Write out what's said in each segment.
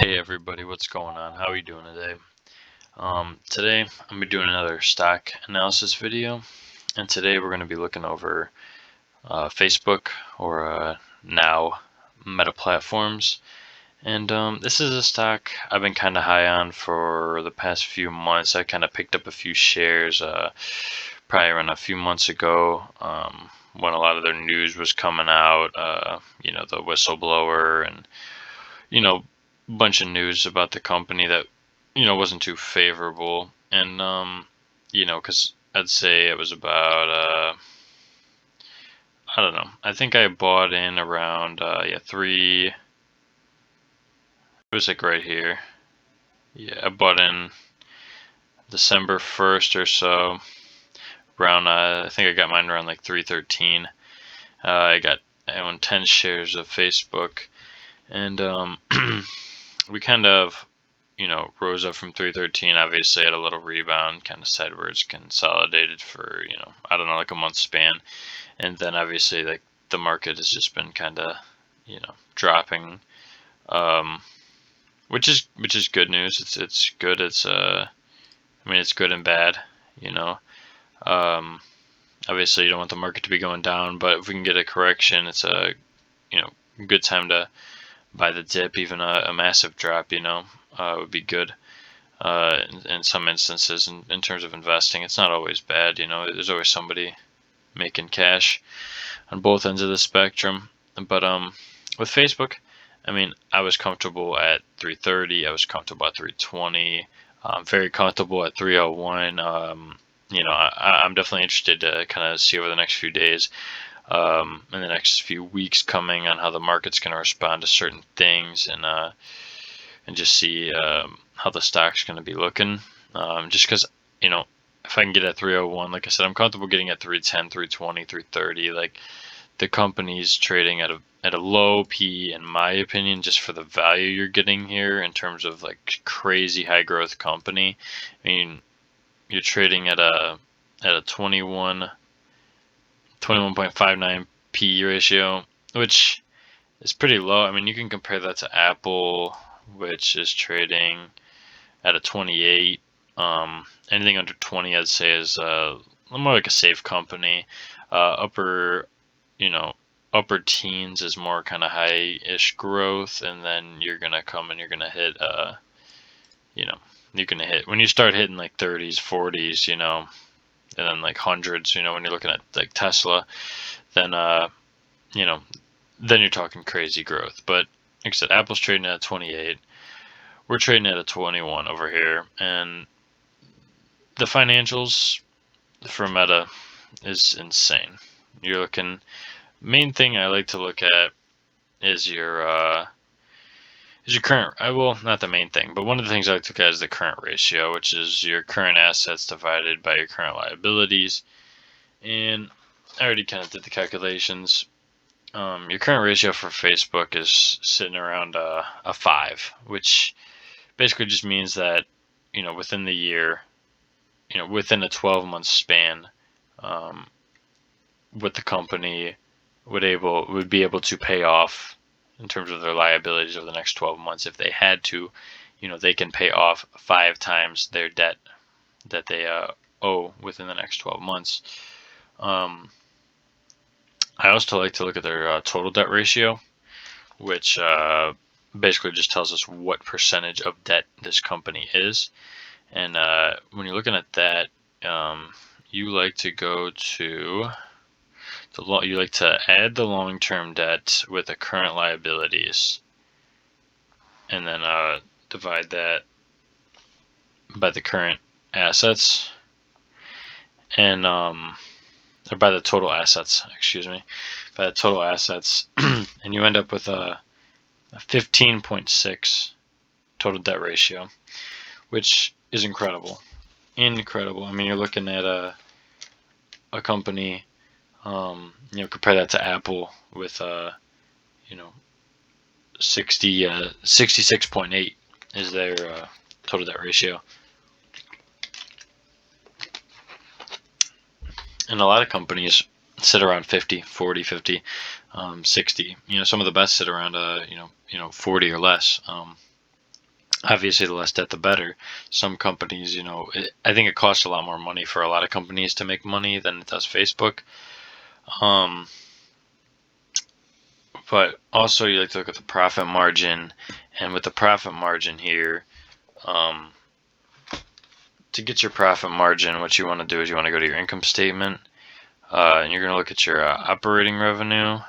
Hey everybody, what's going on? How are you doing today? Today I'm gonna be doing another stock analysis video, and today we're gonna be looking over Facebook or now Meta platforms. And this is a stock I've been kind of high on for the past few months. I kind of picked up a few shares probably around a few months ago when a lot of their news was coming out. The whistleblower and bunch of news about the company that wasn't too favorable. And because I'd say it was about I don't know, I think I bought in around three, it was like right here. I bought in December 1st or so, around I think I got mine around like 313. I own 10 shares of Facebook, and we kind of rose up from 313. Obviously had a little rebound, kind of sideways consolidated for, I don't know, like a month span. And then obviously like the market has just been kind of, dropping, which is good news. It's good. It's good and bad, you know. Obviously you don't want the market to be going down, but if we can get a correction, it's a, good time to buy the dip. Even a massive drop, would be good in some instances. In terms of investing, it's not always bad. There's always somebody making cash on both ends of the spectrum. But with Facebook, I was comfortable at 330. I was comfortable at 320. Very comfortable at 301. I'm definitely interested to kind of see over the next few days, in the next few weeks coming, on how the market's going to respond to certain things, and just see how the stock's going to be looking. Just because, if I can get at 301, like I said, I'm comfortable getting at 310, 320, 330. Like, the company's trading at a low P, in my opinion, just for the value you're getting here in terms of like crazy high growth company. You're trading at a 21.59 P ratio, which is pretty low. You can compare that to Apple, which is trading at a 28. Anything under 20, I'd say, is more like a safe company. Upper teens is more kind of high-ish growth, and then you're gonna come and you're gonna hit you're gonna hit, when you start hitting like 30s, 40s, and then like hundreds, when you're looking at like Tesla, then then you're talking crazy growth. But like I said, Apple's trading at 28. We're trading at a 21 over here, and the financials for Meta is insane. You're looking, main thing I like to look at is your current, well, not the main thing, but one of the things I like to look at is the current ratio, which is your current assets divided by your current liabilities. And I already kind of did the calculations. Your current ratio for Facebook is sitting around a 5, which basically just means that, within the year, within a 12-month span, what the company would be able to pay off in terms of their liabilities over the next 12 months. If they had to, they can pay off 5 times their debt that they owe within the next 12 months. I also like to look at their total debt ratio, which basically just tells us what percentage of debt this company is. And when you're looking at that, you like to go to you like to add the long-term debt with the current liabilities, and then divide that by the current assets, and or by the total assets, by the total assets, and you end up with a 15.6 total debt ratio, which is incredible. You're looking at a company, compare that to Apple with 66.8 is their total debt ratio. And a lot of companies sit around 50, 40, 50, 60. Some of the best sit around 40 or less. Obviously, the less debt, the better. Some companies, I think it costs a lot more money for a lot of companies to make money than it does Facebook. Um, but also, you like to look at the profit margin, and with the profit margin here, to get your profit margin, what you want to do is you want to go to your income statement, and you're going to look at your operating revenue,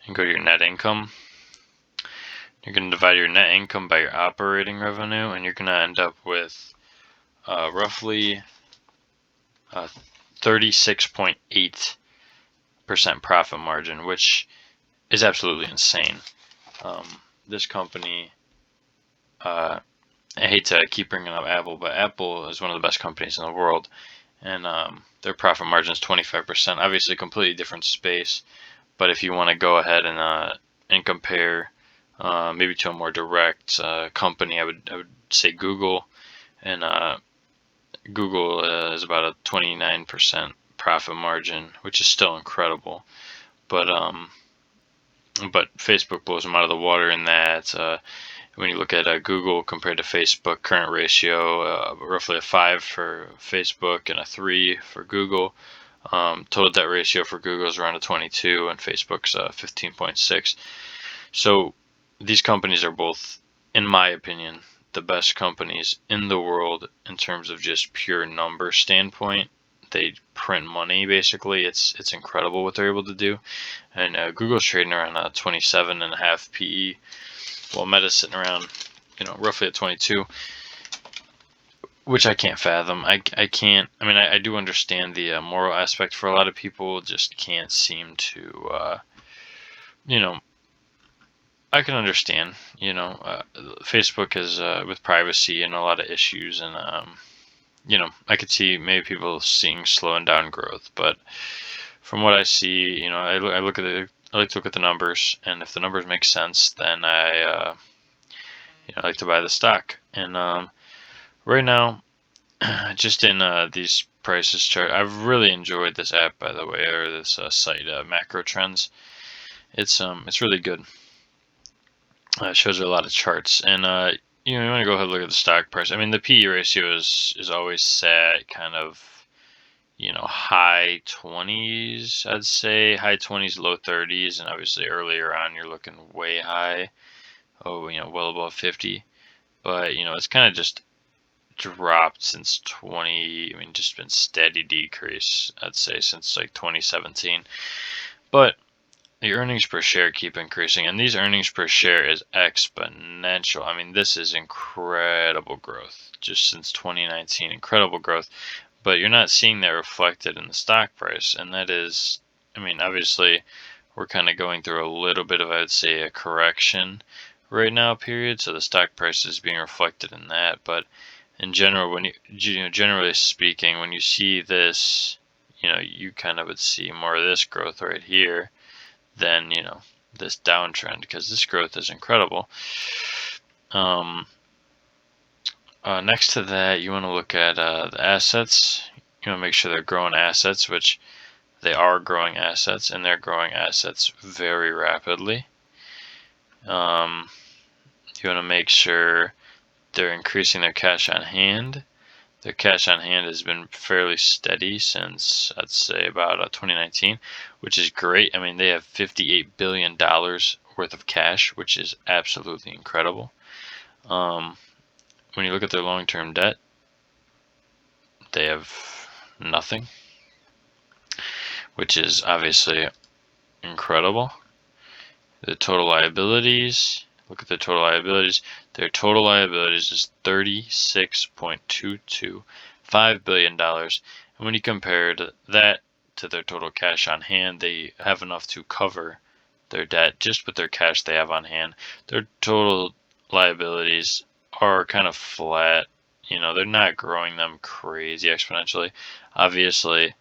and go to your net income. You're going to divide your net income by your operating revenue, and you're going to end up with roughly 36.8% profit margin, which is absolutely insane. This company, I hate to keep bringing up Apple, but Apple is one of the best companies in the world, and their profit margin is 25%. Obviously, completely different space, but if you want to go ahead and compare maybe to a more direct company, I would say Google, and Google is about a 29% profit margin, which is still incredible. But Facebook blows them out of the water in that. When you look at Google compared to Facebook, current ratio roughly a 5 for Facebook and a 3 for Google. Total debt ratio for Google is around a 22, and Facebook's 15.6. So these companies are both, in my opinion, the best companies in the world in terms of just pure number standpoint. They print money basically. It's incredible what they're able to do. And Google's trading around a 27.5 PE, while Meta's sitting around, roughly at 22, which I can't fathom. I can't. I mean, I do understand the moral aspect for a lot of people. Just can't seem to, I can understand. Facebook is with privacy and a lot of issues, and I could see maybe people seeing slowing down growth, but from what I see, I look at I like to look at the numbers, and if the numbers make sense, then I like to buy the stock. And right now, just in these prices chart, I've really enjoyed this app, by the way, or this site, Macro Trends. It's really good. It shows you a lot of charts, and you want to go ahead and look at the stock price. I mean, the PE ratio is always set kind of high 20s, I'd say high 20s, low 30s, and obviously earlier on you're looking way high, well above 50. But it's kind of just dropped since just been steady decrease, I'd say, since like 2017. But the earnings per share keep increasing, and these earnings per share is exponential. I mean, this is incredible growth just since 2019, incredible growth. But you're not seeing that reflected in the stock price, and that is, I mean, obviously we're kind of going through a little bit of, I would say, a correction right now period, so the stock price is being reflected in that. But in general, when generally speaking, when you see this, you kind of would see more of this growth right here than this downtrend, because this growth is incredible. Next to that, you want to look at the assets. You want to make sure they're growing assets, which they are growing assets, and they're growing assets very rapidly. You want to make sure they're increasing their cash on hand. Their cash on hand has been fairly steady since, I'd say, about 2019, which is great. I mean, they have $58 billion worth of cash, which is absolutely incredible. When you look at their long-term debt, they have nothing, which is obviously incredible. The total liabilities, look at the total liabilities. Their total liabilities is $36.225 billion. And when you compare that to their total cash on hand, they have enough to cover their debt just with their cash they have on hand. Their total liabilities are kind of flat. They're not growing them crazy exponentially. Obviously,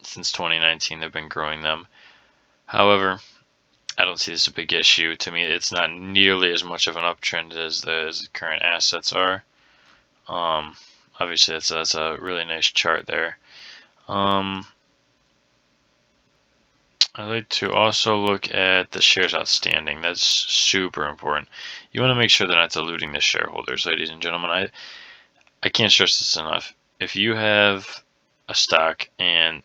since 2019, they've been growing them. However, I don't see this as a big issue. To me, it's not nearly as much of an uptrend as the current assets are. Obviously, that's a really nice chart there. I like to also look at the shares outstanding. That's super important. You want to make sure they're not diluting the shareholders, ladies and gentlemen. I can't stress this enough. If you have a stock and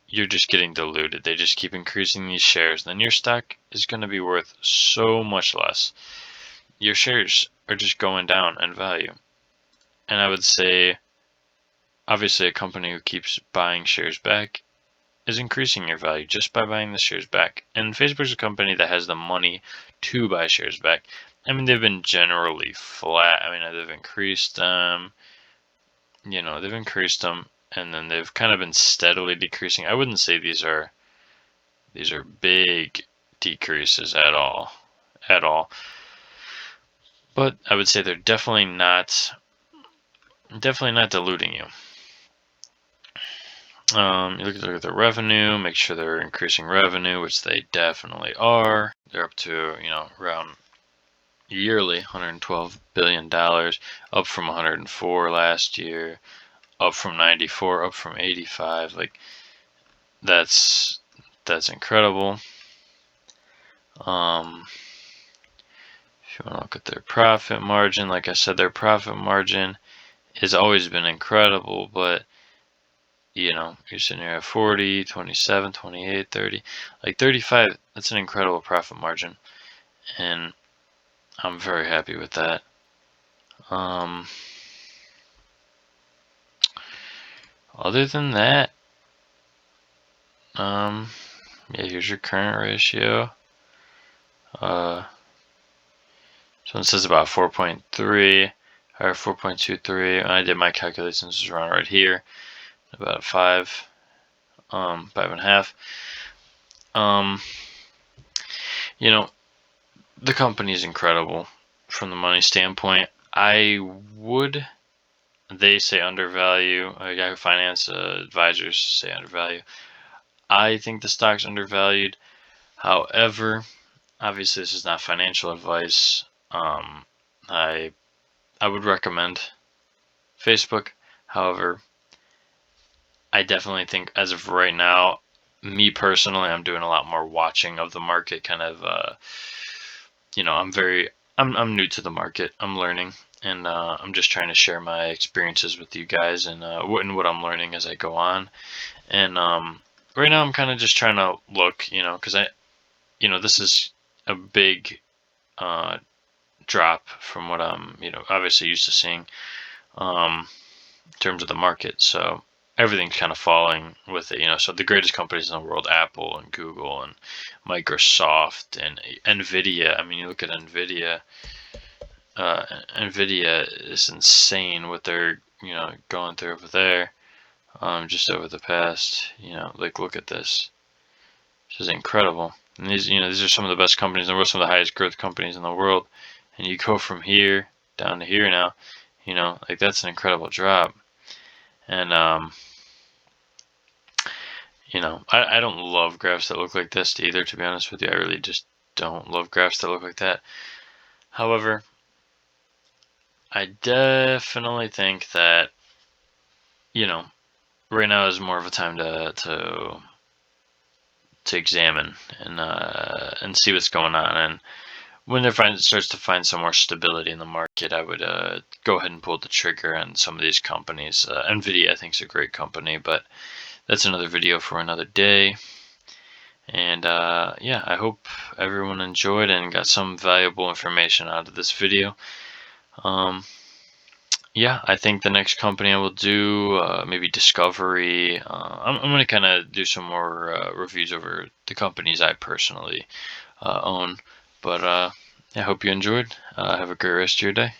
you're just getting diluted, they just keep increasing these shares, then your stock is going to be worth so much less. Your shares are just going down in value. And I would say, obviously, a company who keeps buying shares back is increasing your value just by buying the shares back. And Facebook's a company that has the money to buy shares back. I mean, they've been generally flat. I mean, they've increased them, and then they've kind of been steadily decreasing. I wouldn't say these are big decreases at all. But I would say they're definitely not diluting you. You look at the revenue, make sure they're increasing revenue, which they definitely are. They're up to, around yearly $112 billion, up from 104 last year, up from 94, up from 85. Like, that's incredible. If you want to look at their profit margin, like I said, their profit margin has always been incredible, but you're sitting here at 40, 27, 28, 30, like 35. That's an incredible profit margin, and I'm very happy with that. Other than that, yeah, here's your current ratio. So it says about 4.3 or 4.23. I did my calculations, it's around right here, about 5, 5.5. The company is incredible from the money standpoint. They say undervalue. Yahoo Finance advisors say undervalue. I think the stock's undervalued. However, obviously this is not financial advice. I would recommend Facebook. However, I definitely think as of right now, me personally, I'm doing a lot more watching of the market. Kind of, I'm new to the market. I'm learning, and I'm just trying to share my experiences with you guys and what I'm learning as I go on. And right now, I'm kind of just trying to look, because this is a big drop from what I'm, obviously used to seeing in terms of the market. So everything's kind of falling with it, So the greatest companies in the world, Apple and Google and Microsoft and Nvidia. I mean, you look at Nvidia. Nvidia is insane what they're going through over there. Just over the past, like look at this. This is incredible. And these are some of the best companies in the world, some of the highest growth companies in the world. And you go from here down to here now, like that's an incredible drop. And I don't love graphs that look like this either, to be honest with you. I really just don't love graphs that look like that. However, I definitely think that, right now is more of a time to examine and see what's going on. And when it starts to find some more stability in the market, I would go ahead and pull the trigger on some of these companies. Nvidia, I think, is a great company, but that's another video for another day. And yeah, I hope everyone enjoyed and got some valuable information out of this video. Yeah, I think the next company I will do, maybe Discovery. I'm going to kind of do some more reviews over the companies I personally own. But I hope you enjoyed. Have a great rest of your day.